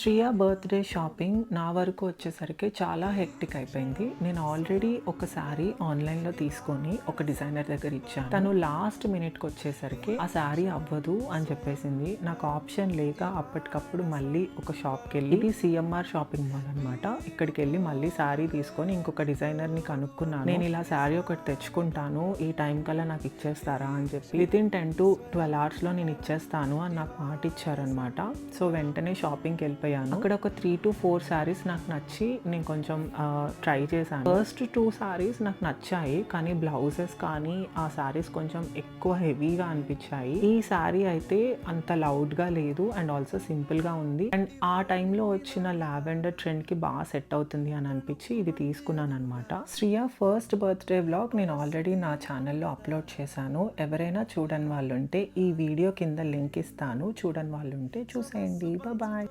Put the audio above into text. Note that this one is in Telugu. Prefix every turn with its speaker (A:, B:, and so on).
A: శ్రియ బర్త్డే షాపింగ్ నా వరకు వచ్చేసరికి చాలా హెక్టిక్ అయిపోయింది. నేను ఆల్రెడీ ఒక శారీ ఆన్లైన్లో తీసుకొని ఒక డిజైనర్ దగ్గర ఇచ్చాను. తను లాస్ట్ మినిట్కి వచ్చేసరికి ఆ శారీ అవ్వదు అని చెప్పేసింది. నాకు ఆప్షన్ లేక అప్పటికప్పుడు మళ్ళీ ఒక షాప్కి వెళ్ళి, ఇది సిఎంఆర్ షాపింగ్ మాల్ అనమాట, ఇక్కడికి వెళ్ళి మళ్ళీ శారీ తీసుకొని ఇంకొక డిజైనర్ని కనుక్కున్నాను. నేను ఇలా శారీ ఒకటి తెచ్చుకుంటాను, ఈ టైం కల్లా నాకు ఇచ్చేస్తారా అని చెప్పి వితిన్ 10 to 12 అవర్స్లో నేను ఇచ్చేస్తాను అని నాకు మాట ఇచ్చారనమాట. సో వెంటనే షాపింగ్కి వెళ్ళిపోయాను. అక్కడ ఒక 3 to 4 శారీస్ నాకు నచ్చి నేను కొంచెం ట్రై చేశాను. ఫస్ట్ 2 శారీస్ నాకు నచ్చాయి, కానీ బ్లౌజెస్ కానీ ఆ శారీస్ కొంచెం ఎక్కువ హెవీగా అనిపించాయి. ఈ శారీ అయితే అంత లౌడ్గా లేదు అండ్ ఆల్సో సింపుల్గా ఉంది. అండ్ ఆ టైంలో వచ్చిన లావెండర్ ట్రెండ్కి బాగా సెట్ అవుతుంది అని అనిపించి ఇది తీసుకున్నాను అనమాట. శ్రియ ఫస్ట్ బర్త్డే వ్లాగ్ నేను ఆల్రెడీ నా ఛానల్లో అప్లోడ్ చేశాను. ఎవరైనా చూడని వాళ్ళు ఉంటే ఈ వీడియో కింద లింక్ ఇస్తాను, చూడని వాళ్ళు ఉంటే చూసేయండి. బాయ్.